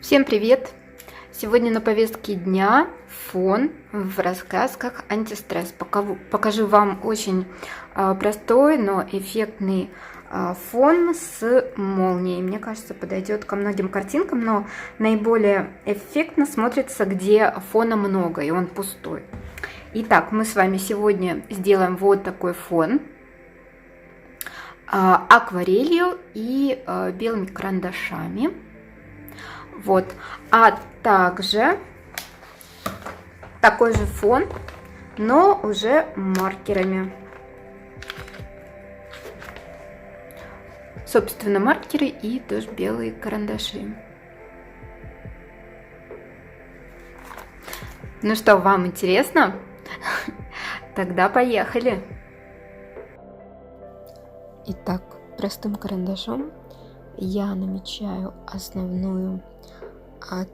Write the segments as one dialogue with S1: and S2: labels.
S1: Всем привет! Сегодня на повестке дня фон в раскрасках антистресс. Покажу вам очень простой, но эффектный фон с молнией. Мне кажется, подойдет ко многим картинкам, но наиболее эффектно смотрится, где фона много и он пустой. Итак, мы с вами сегодня сделаем вот такой фон акварелью и белыми карандашами. Вот, а также такой же фон, но уже маркерами. Собственно, маркеры и тоже белые карандаши. Ну что, вам интересно? Тогда поехали!
S2: Итак, простым карандашом я намечаю основную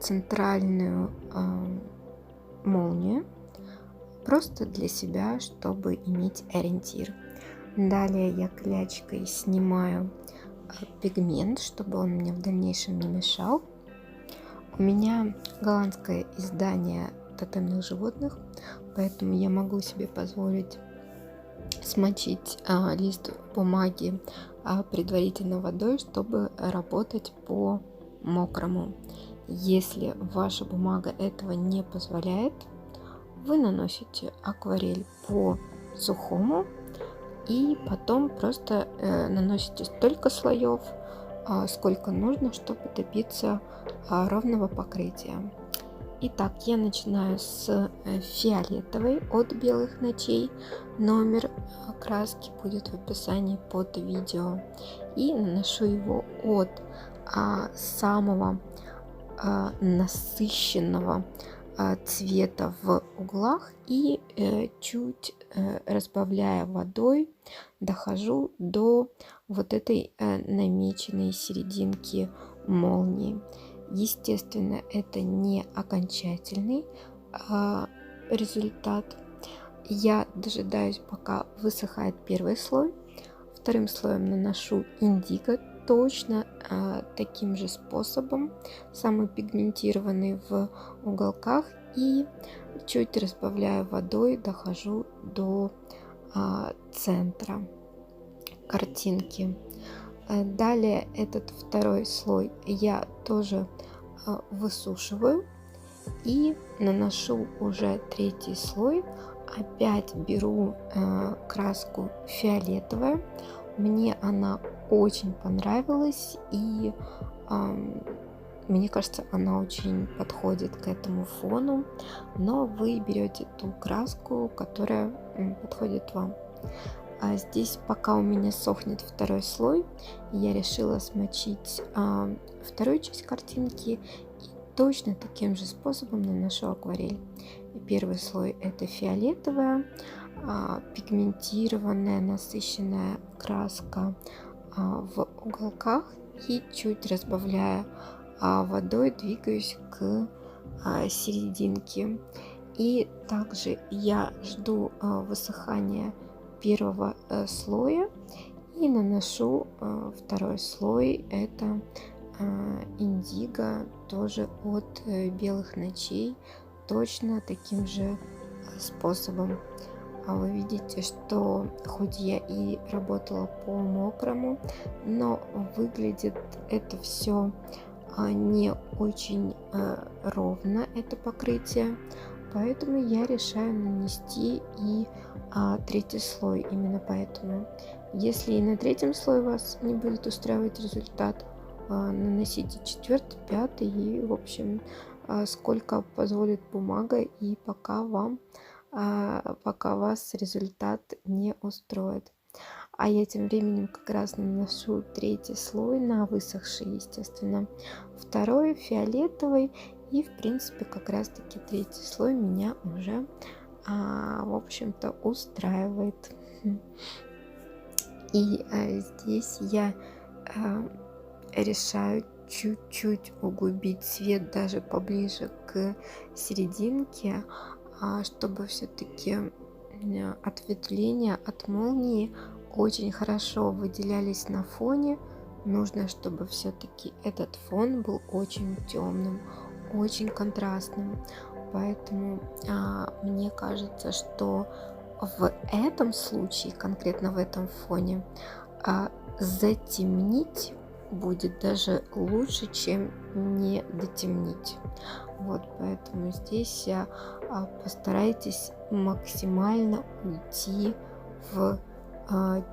S2: центральную молнию, просто для себя, чтобы иметь ориентир. Далее я клячкой снимаю пигмент, чтобы он мне в дальнейшем не мешал. У меня голландское издание тотемных животных, поэтому я могу себе позволить смочить лист бумаги предварительно водой, чтобы работать по мокрому. Если ваша бумага этого не позволяет, вы наносите акварель по сухому и потом просто наносите столько слоев, сколько нужно, чтобы добиться ровного покрытия. Итак, я начинаю с фиолетовой от белых ночей. Номер краски будет в описании под видео. И наношу его от самого насыщенного цвета в углах и чуть разбавляя водой дохожу до вот этой намеченной серединки молнии. Естественно, это не окончательный результат. Я дожидаюсь, пока высыхает первый слой. Вторым слоем наношу индиго точно таким же способом, самый пигментированный в уголках, и чуть разбавляю водой, дохожу до центра картинки. Далее этот второй слой я тоже высушиваю и наношу уже третий слой. Опять беру краску фиолетовая. Мне она очень понравилась, и мне кажется, она очень подходит к этому фону, но вы берете ту краску, которая подходит вам. А здесь пока у меня сохнет второй слой, я решила смочить вторую часть картинки и точно таким же способом наношу акварель. Первый слой это фиолетовая, пигментированная, насыщенная краска в уголках, и чуть разбавляя водой двигаюсь к серединке. И также я жду высыхания первого слоя и наношу второй слой, это индиго, тоже от белых ночей, точно таким же способом. Вы видите, что хоть я и работала по мокрому, но выглядит это все не очень ровно, это покрытие, поэтому я решаю нанести и третий слой. Именно поэтому, если и на третьем слое вас не будет устраивать результат, наносите четвертый, пятый и, в общем, сколько позволит бумага, и пока вас результат не устроит. А я тем временем как раз наношу третий слой на высохший, естественно, второй фиолетовый, и в принципе как раз таки третий слой меня уже в общем-то устраивает. И здесь я решаю чуть-чуть углубить цвет даже поближе к серединке, чтобы все-таки ответвления от молнии очень хорошо выделялись на фоне, нужно, чтобы все-таки этот фон был очень темным, очень контрастным. Поэтому мне кажется, что в этом случае, конкретно в этом фоне, затемнить будет даже лучше, чем не дотемнить. Вот, поэтому здесь постарайтесь максимально уйти в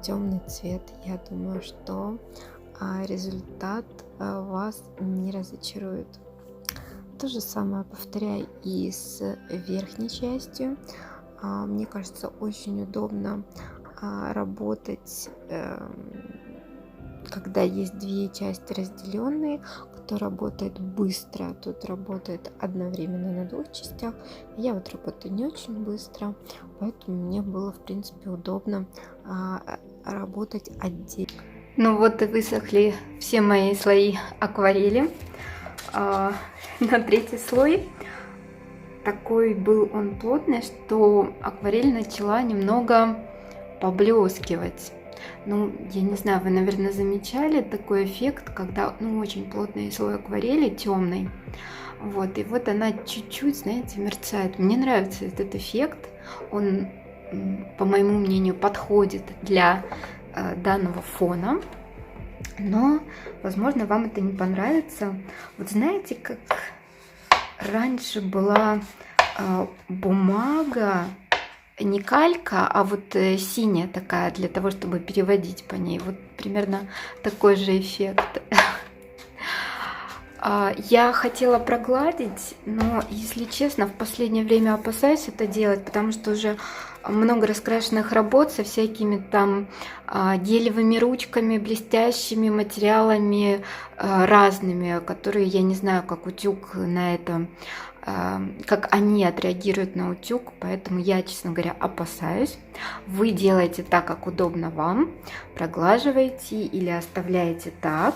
S2: темный цвет. Я думаю, что результат вас не разочарует. То же самое повторяй и с верхней частью. Мне кажется, очень удобно работать, когда есть две части разделенные, кто работает быстро, тот работает одновременно на двух частях. Я вот работаю не очень быстро, поэтому мне было, в принципе, удобно работать отдельно.
S1: Ну вот и высохли все мои слои акварели. На третий слой такой был он плотный, что акварель начала немного поблескивать. Ну, я не знаю, вы, наверное, замечали такой эффект, когда, ну, очень плотный слой акварели, темный. Вот, и вот она чуть-чуть, знаете, мерцает. Мне нравится этот эффект. Он, по моему мнению, подходит для данного фона. Но, возможно, вам это не понравится. Вот знаете, как раньше была бумага, не калька, а вот синяя такая, для того, чтобы переводить по ней. Вот примерно такой же эффект. Я хотела прогладить, но, если честно, в последнее время опасаюсь это делать, потому что уже много раскрашенных работ со всякими там гелевыми ручками, блестящими материалами разными, которые, я не знаю, как утюг на это, как они отреагируют на утюг, поэтому я, честно говоря, опасаюсь. Вы делаете так, как удобно вам, проглаживаете или оставляете так.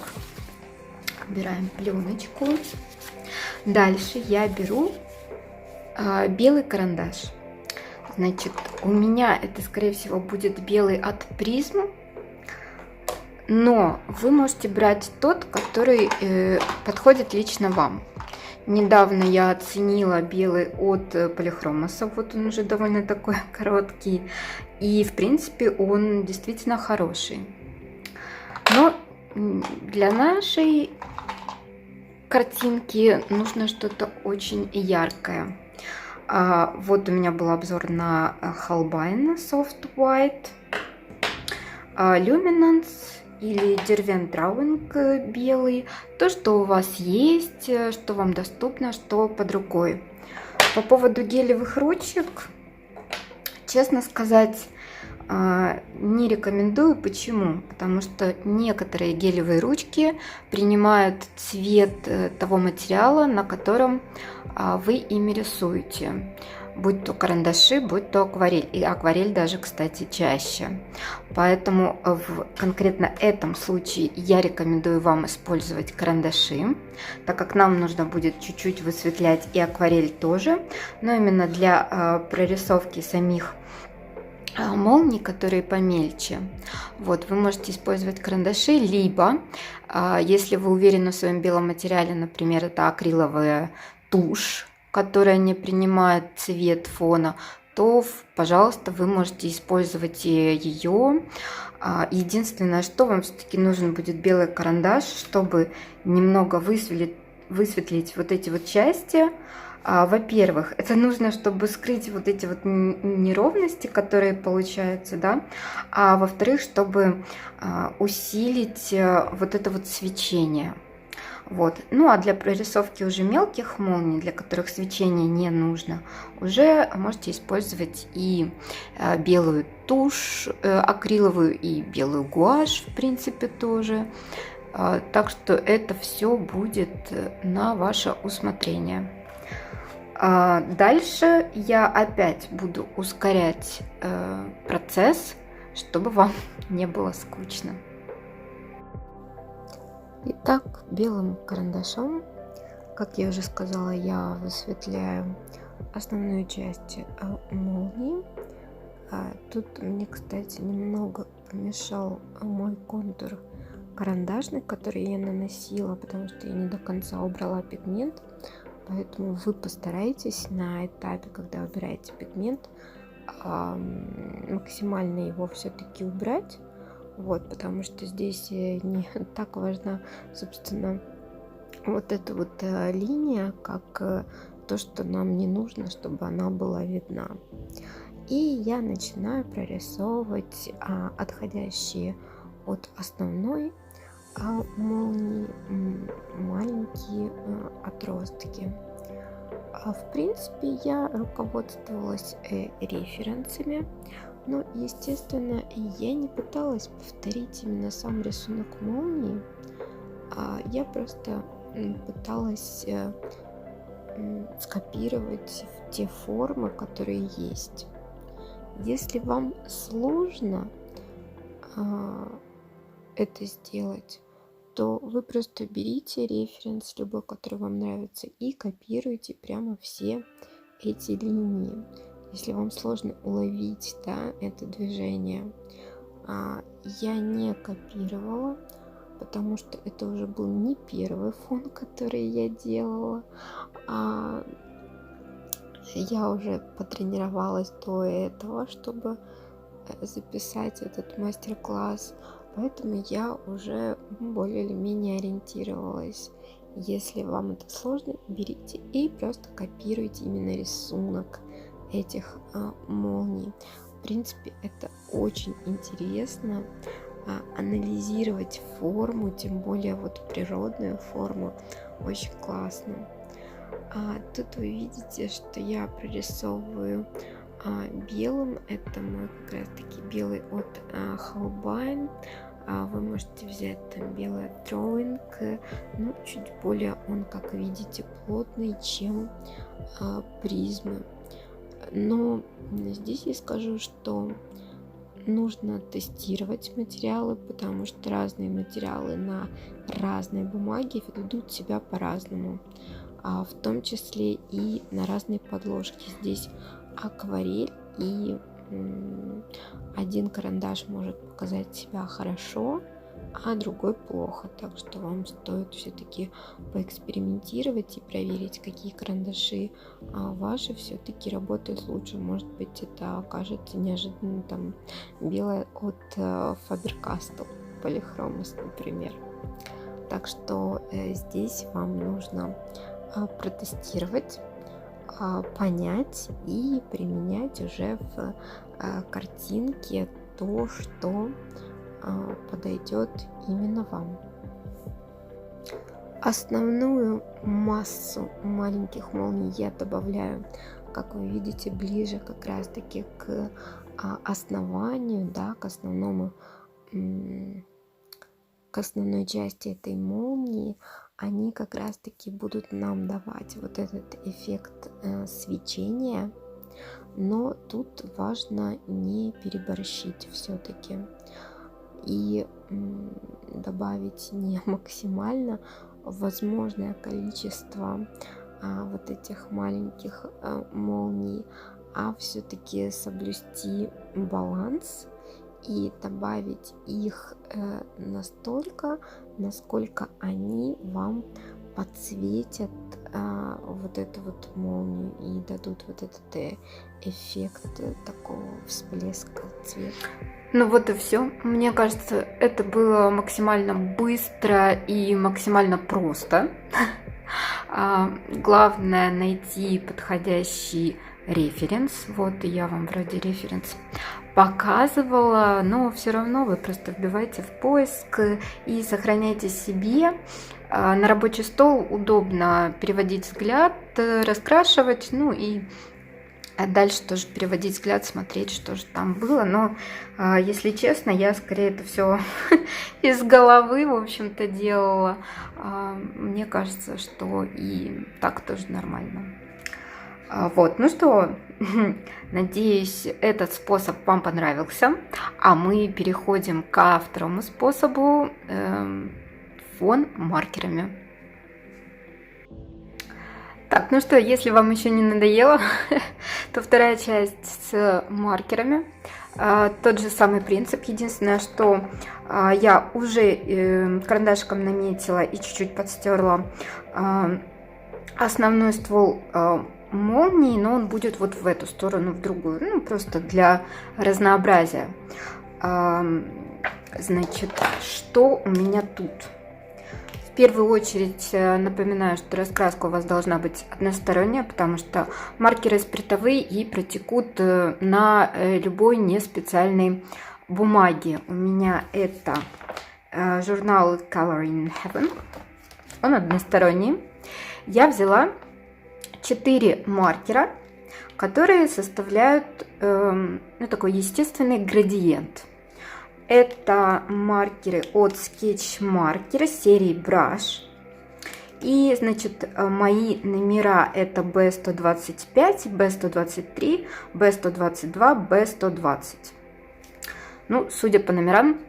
S1: Убираем пленочку. Дальше я беру белый карандаш. Значит, у меня это, скорее всего, будет белый от Призм, но вы можете брать тот, который подходит лично вам. Недавно я оценила белый от Полихромоса, вот он уже довольно такой короткий, и в принципе он действительно хороший. Но для нашей картинки нужно что-то очень яркое. Вот у меня был обзор на Holbein Soft White, Luminance или Derwent Drawing белый. То, что у вас есть, что вам доступно, что под рукой. По поводу гелевых ручек, честно сказать, не рекомендую. Почему? Потому что некоторые гелевые ручки принимают цвет того материала, на котором вы ими рисуете. Будь то карандаши, будь то акварель. И акварель даже, кстати, чаще. Поэтому в конкретно этом случае я рекомендую вам использовать карандаши, так как нам нужно будет чуть-чуть высветлять и акварель тоже. Но именно для прорисовки самих молний, которые помельче, вот, вы можете использовать карандаши, либо, если вы уверены в своем белом материале, например, это акриловая тушь, которая не принимает цвет фона, то, пожалуйста, вы можете использовать ее. Единственное, что вам все-таки нужен будет белый карандаш, чтобы немного высветлить вот эти вот части. Во-первых, это нужно, чтобы скрыть вот эти вот неровности, которые получаются, да, а во-вторых, чтобы усилить вот это вот свечение. Вот. Ну а для прорисовки уже мелких молний, для которых свечение не нужно, уже можете использовать и белую тушь акриловую, и белую гуашь, в принципе, тоже. Так что это все будет на ваше усмотрение. Дальше я опять буду ускорять процесс, чтобы вам не было скучно.
S2: Итак, белым карандашом, как я уже сказала, я высветляю основную часть молнии. Тут мне, кстати, немного помешал мой контур карандашный, который я наносила, потому что я не до конца убрала пигмент. Поэтому вы постарайтесь на этапе, когда убираете пигмент, максимально его все-таки убрать. Вот, потому что здесь не так важна, собственно, вот эта вот линия, как то, что нам не нужно, чтобы она была видна. И я начинаю прорисовывать отходящие от основной молнии маленькие отростки. В принципе, я руководствовалась референсами, но, естественно, я не пыталась повторить именно сам рисунок молнии, я просто пыталась скопировать те формы, которые есть. Если вам сложно это сделать, то вы просто берите референс любой, который вам нравится, и копируйте прямо все эти линии. Если вам сложно уловить, да, это движение, я не копировала, потому что это уже был не первый фон, который я делала. Я уже потренировалась до этого, чтобы записать этот мастер-класс, поэтому я уже более или менее ориентировалась. Если вам это сложно, берите и просто копируйте именно рисунок этих молний. В принципе, это очень интересно анализировать форму, тем более вот природную форму, очень классно. Тут вы видите, что я прорисовываю белым. Это мой как раз таки белый от Holbein. Вы можете взять там белый от Drawing, но чуть более он, как видите, плотный, чем призмы. Но здесь я скажу, что нужно тестировать материалы, потому что разные материалы на разной бумаге ведут себя по-разному, в том числе и на разные подложки. Здесь акварель, и один карандаш может показать себя хорошо, а другой плохо. Так что вам стоит все-таки поэкспериментировать и проверить, какие карандаши ваши все-таки работают лучше. Может быть, это окажется неожиданно там белое от Faber-Castell Polychromos, например. Так что здесь вам нужно протестировать, понять и применять уже в картинке то, что подойдет именно вам. Основную массу маленьких молний я добавляю, как вы видите, ближе как раз таки к основанию, да, к основной части этой молнии. Они как раз таки будут нам давать вот этот эффект свечения, но тут важно не переборщить все-таки и добавить не максимально возможное количество вот этих маленьких молний, а все-таки соблюсти баланс и добавить их настолько, насколько они вам подсветят вот эту вот молнию и дадут вот этот эффект такого всплеска цвета.
S1: Ну вот и все. Мне кажется, это было максимально быстро и максимально просто. Главное найти подходящий референс. Вот я вам вроде референс показывала, но все равно вы просто вбивайте в поиск и сохраняйте себе. На рабочий стол удобно переводить взгляд, раскрашивать, ну и дальше тоже переводить взгляд, смотреть, что же там было. Но, если честно, я скорее это все из головы, в общем-то, делала. Мне кажется, что и так тоже нормально. Вот, ну что, надеюсь, этот способ вам понравился. А мы переходим ко второму способу, фон маркерами. Так, ну что, если вам еще не надоело, то вторая часть с маркерами. Тот же самый принцип. Единственное, что Я уже карандашиком наметила и чуть-чуть подстерла основной ствол молнии, но он будет вот в эту сторону, в другую, ну просто для разнообразия. Значит, что у меня тут? В первую очередь напоминаю, что раскраска у вас должна быть односторонняя, потому что маркеры спиртовые и протекут на любой неспециальной бумаге. У меня это журнал Coloring Heaven, он односторонний. Я взяла 4 маркера, которые составляют такой естественный градиент. Это маркеры от Sketch Marker серии Brush. И, значит, мои номера это B125, B123, B122, B120. Ну, судя по номерам,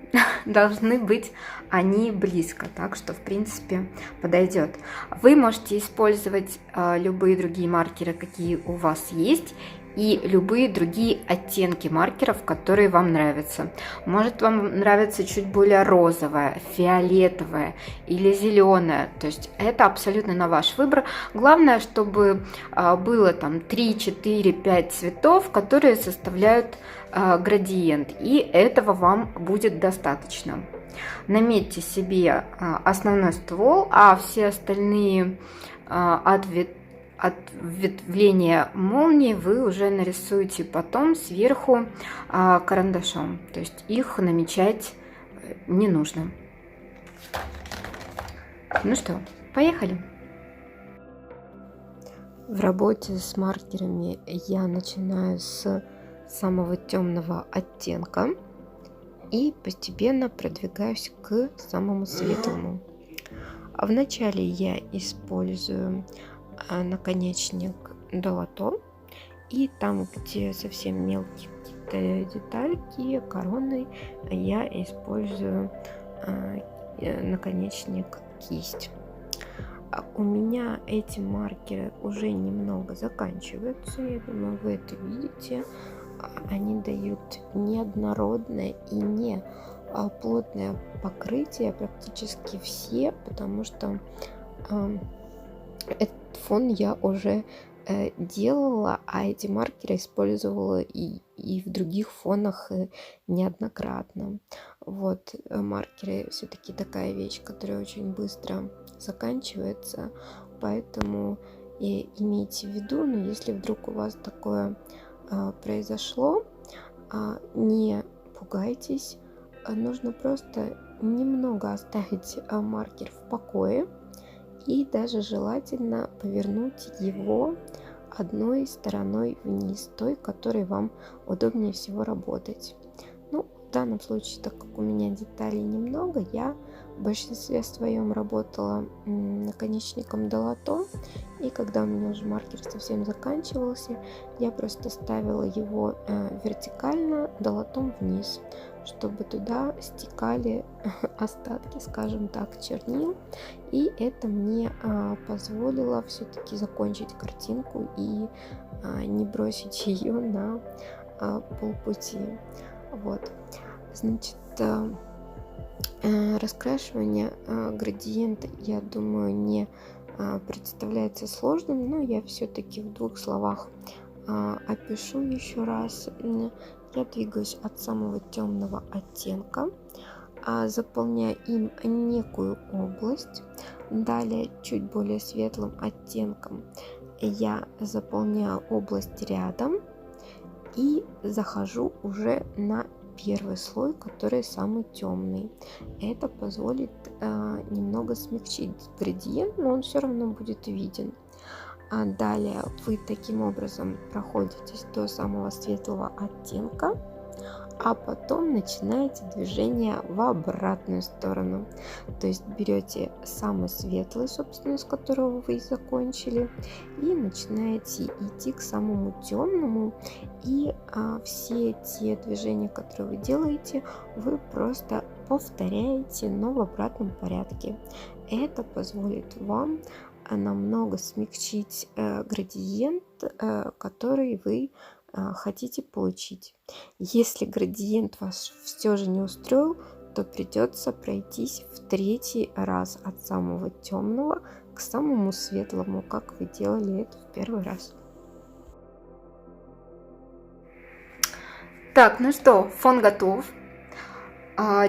S1: должны быть они близко, так что, в принципе, подойдет. Вы можете использовать любые другие маркеры, какие у вас есть, и любые другие оттенки маркеров, которые вам нравятся. Может, вам нравится чуть более розовая, фиолетовая или зеленая. То есть это абсолютно на ваш выбор. Главное, чтобы было там 3, 4, 5 цветов, которые составляют градиент. И этого вам будет достаточно. Наметьте себе основной ствол, а все остальные ответвления молнии вы уже нарисуете потом сверху карандашом. То есть их намечать не нужно. Ну что, поехали.
S2: В работе с маркерами я начинаю с самого темного оттенка и постепенно продвигаюсь к самому светлому. А вначале я использую наконечник долото, и там, где совсем мелкие какие-то детальки, короной, я использую наконечник кисть. У меня эти маркеры уже немного заканчиваются, я думаю, вы это видите. Они дают неоднородное и не плотное покрытие, практически все, потому что этот фон я уже делала, а эти маркеры использовала и в других фонах неоднократно. Вот, маркеры все-таки такая вещь, которая очень быстро заканчивается, поэтому имейте в виду, но если вдруг у вас такое произошло, не пугайтесь, нужно просто немного оставить маркер в покое и даже желательно повернуть его одной стороной вниз, той, которой вам удобнее всего работать. Ну, в данном случае, так как у меня деталей немного, я в большинстве своем работала наконечником долото, и когда у меня уже маркер совсем заканчивался, я просто ставила его вертикально долотом вниз, чтобы туда стекали остатки, скажем так, чернил, и это мне позволило все-таки закончить картинку и не бросить ее на полпути. Вот, значит, раскрашивание градиента, я думаю, не представляется сложным, но я все-таки в 2 словах опишу еще раз. Я двигаюсь от самого темного оттенка, заполняя им некую область. Далее чуть более светлым оттенком я заполняю область рядом и захожу уже на первый слой, который самый темный. Это позволит немного смягчить градиент, но он все равно будет виден. А далее вы таким образом проходитесь до самого светлого оттенка, а потом начинаете движение в обратную сторону. То есть берете самый светлый, собственно, с которого вы закончили, и начинаете идти к самому темному. И все те движения, которые вы делаете, вы просто повторяете, но в обратном порядке. Это позволит вам намного смягчить градиент, который вы хотите получить. Если градиент вас все же не устроил, то придется пройтись в 3-й раз от самого темного к самому светлому, как вы делали это в 1-й раз.
S1: Так, ну что, фон готов.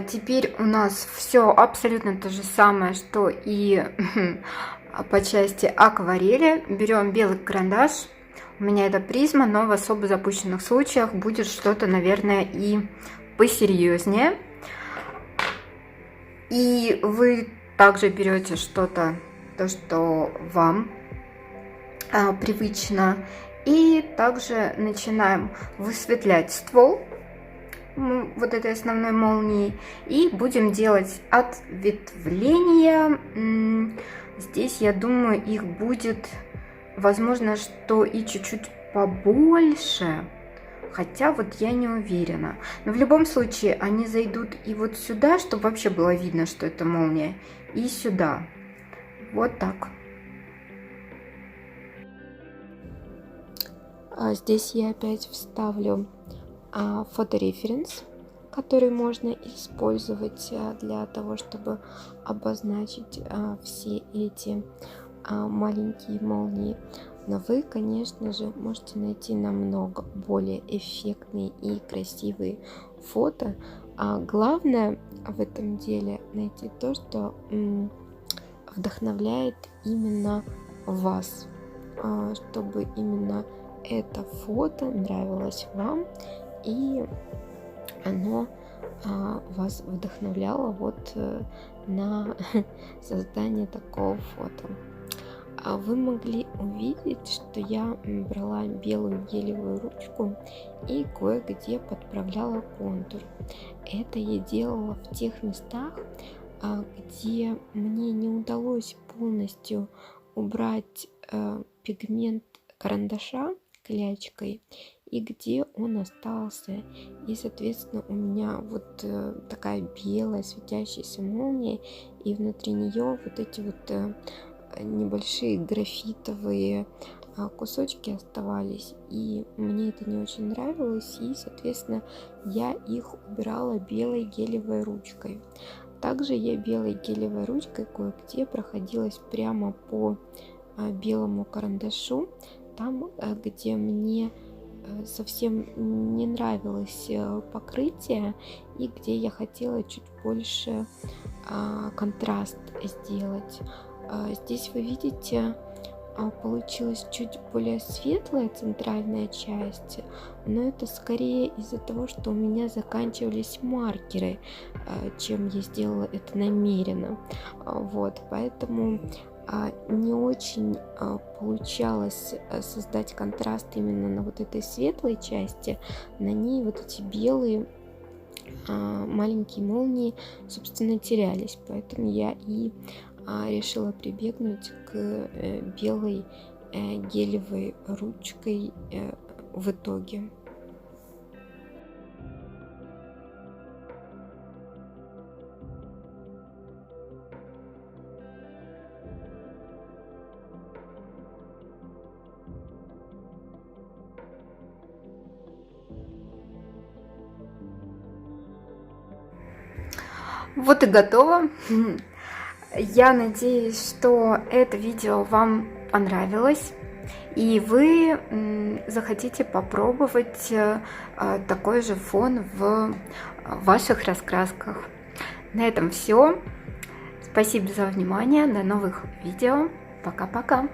S1: Теперь у нас все абсолютно то же самое, что и по части акварели. Берем белый карандаш. У меня это призма, но в особо запущенных случаях будет что-то, наверное, и посерьезнее. И вы также берете что-то, то, что вам привычно. И также начинаем высветлять ствол вот этой основной молнии. И будем делать ответвления. Здесь, я думаю, их будет, возможно, что и чуть-чуть побольше. Хотя вот я не уверена. Но в любом случае они зайдут и вот сюда, чтобы вообще было видно, что это молния. И сюда. Вот так.
S2: Здесь я опять вставлю фотореференс, который можно использовать для того, чтобы обозначить все эти маленькие молнии. Но вы, конечно же, можете найти намного более эффектные и красивые фото. Главное в этом деле найти то, что вдохновляет именно вас, чтобы именно это фото нравилось вам и оно вас вдохновляло вот на создание такого фото. Вы могли увидеть, что я брала белую гелевую ручку и кое-где подправляла контур. Это я делала в тех местах, где мне не удалось полностью убрать пигмент карандаша клячкой, и где он остался. И, соответственно, у меня вот такая белая светящаяся молния, и внутри нее вот эти вот небольшие графитовые кусочки оставались, и мне это не очень нравилось, и, соответственно, я их убирала белой гелевой ручкой. Также я белой гелевой ручкой кое-где проходилась прямо по белому карандашу, там, где мне совсем не нравилось покрытие и где я хотела чуть больше контраст сделать. Здесь вы видите, получилась чуть более светлая центральная часть, но это скорее из-за того, что у меня заканчивались маркеры, чем я сделала это намеренно. Вот, поэтому не очень получалось создать контраст именно на вот этой светлой части. На ней вот эти белые маленькие молнии, собственно, терялись. Поэтому я и решила прибегнуть к белой гелевой ручкой в итоге.
S1: Вот и готово. Я надеюсь, что это видео вам понравилось, и вы захотите попробовать такой же фон в ваших раскрасках. На этом все. Спасибо за внимание. До новых видео. Пока-пока.